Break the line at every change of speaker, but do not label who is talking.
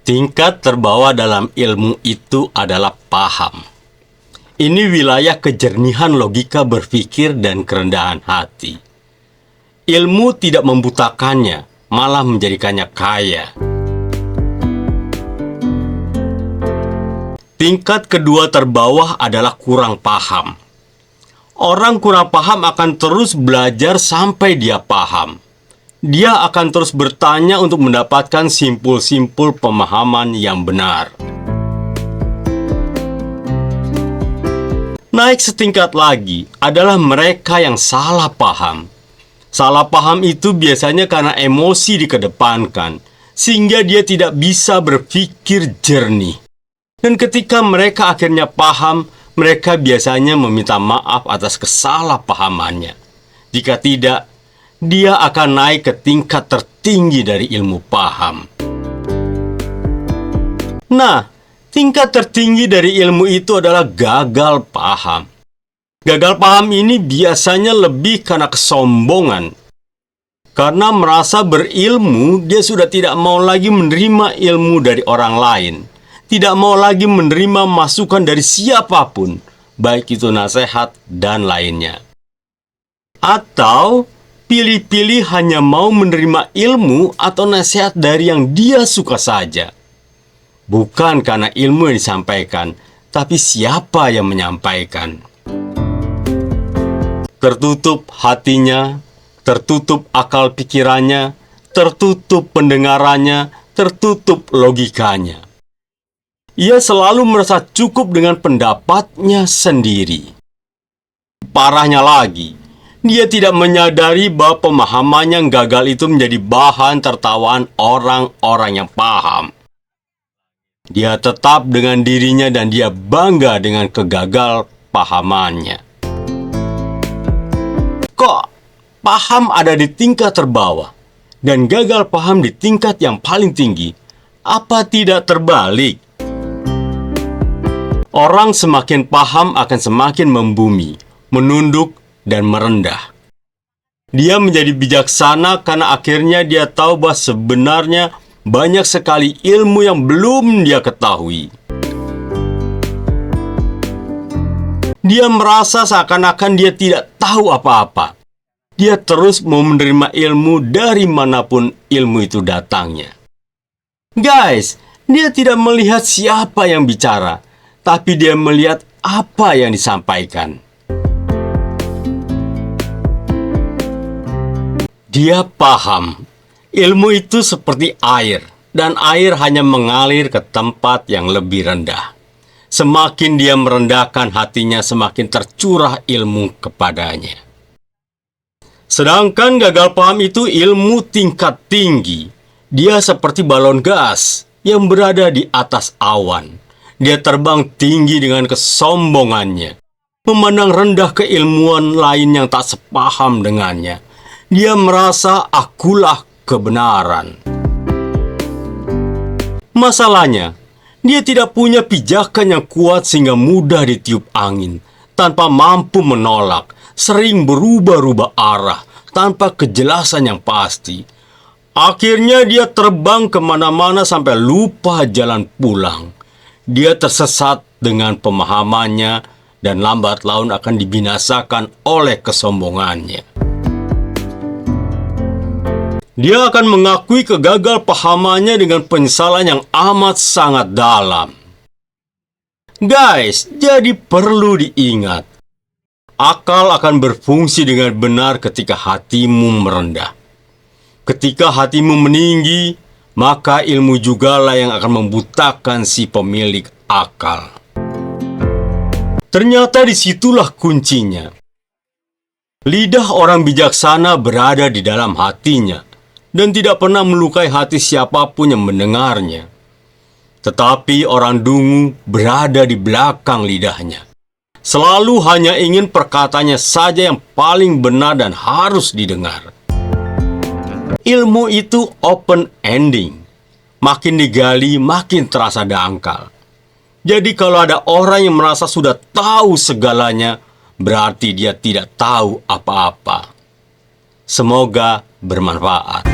Tingkat terbawah dalam ilmu itu adalah paham. Ini wilayah kejernihan logika berpikir dan kerendahan hati. Ilmu tidak membutakannya, malah menjadikannya kaya. Tingkat kedua terbawah adalah kurang paham. Orang kurang paham akan terus belajar sampai dia paham. Dia akan terus bertanya untuk mendapatkan simpul-simpul pemahaman yang benar. Naik setingkat lagi adalah mereka yang salah paham. Salah paham itu biasanya karena emosi dikedepankan, sehingga dia tidak bisa berpikir jernih. Dan ketika mereka akhirnya paham, mereka biasanya meminta maaf atas kesalahpahamannya. Jika tidak, dia akan naik ke tingkat tertinggi dari ilmu paham. Nah, tingkat tertinggi dari ilmu itu adalah gagal paham. Gagal paham ini biasanya lebih karena kesombongan. Karena merasa berilmu, dia sudah tidak mau lagi menerima ilmu dari orang lain. Tidak mau lagi menerima masukan dari siapapun, baik itu nasihat dan lainnya. Atau pilih-pilih hanya mau menerima ilmu atau nasihat dari yang dia suka saja. Bukan karena ilmu yang disampaikan, tapi siapa yang menyampaikan. Tertutup hatinya, tertutup akal pikirannya, tertutup pendengarannya, tertutup logikanya. Ia selalu merasa cukup dengan pendapatnya sendiri. Parahnya lagi, dia tidak menyadari bahwa pemahamannya yang gagal itu menjadi bahan tertawaan orang-orang yang paham. Dia tetap dengan dirinya dan dia bangga dengan kegagal pahamannya. Kok paham ada di tingkat terbawah dan gagal paham di tingkat yang paling tinggi? Apa tidak terbalik? Orang semakin paham akan semakin membumi, menunduk, dan merendah. Dia menjadi bijaksana karena akhirnya dia tahu bahwa sebenarnya banyak sekali ilmu yang belum dia ketahui. Dia merasa seakan-akan dia tidak tahu apa-apa. Dia terus mau menerima ilmu dari manapun ilmu itu datangnya. Guys, dia tidak melihat siapa yang bicara, tapi dia melihat apa yang disampaikan. Dia paham, ilmu itu seperti air, dan air hanya mengalir ke tempat yang lebih rendah. Semakin dia merendahkan hatinya, semakin tercurah ilmu kepadanya. Sedangkan gagal paham itu ilmu tingkat tinggi. Dia seperti balon gas yang berada di atas awan. Dia terbang tinggi dengan kesombongannya, memandang rendah keilmuan lain yang tak sepaham dengannya. Dia merasa akulah kebenaran. Masalahnya, dia tidak punya pijakan yang kuat sehingga mudah ditiup angin, tanpa mampu menolak, sering berubah-ubah arah, tanpa kejelasan yang pasti. Akhirnya dia terbang kemana-mana sampai lupa jalan pulang. Dia tersesat dengan pemahamannya dan lambat laun akan dibinasakan oleh kesombongannya. Dia akan mengakui kegagal pahamannya dengan penyesalan yang amat sangat dalam. Guys, jadi perlu diingat, akal akan berfungsi dengan benar ketika hatimu merendah. Ketika hatimu meninggi, maka ilmu jugalah yang akan membutakan si pemilik akal. Ternyata disitulah kuncinya. Lidah orang bijaksana berada di dalam hatinya dan tidak pernah melukai hati siapapun yang mendengarnya. Tetapi orang dungu berada di belakang lidahnya. Selalu hanya ingin perkataannya saja yang paling benar dan harus didengar. Ilmu itu open ending. Makin digali, makin terasa dangkal. Jadi kalau ada orang yang merasa sudah tahu segalanya, berarti dia tidak tahu apa-apa. Semoga bermanfaat.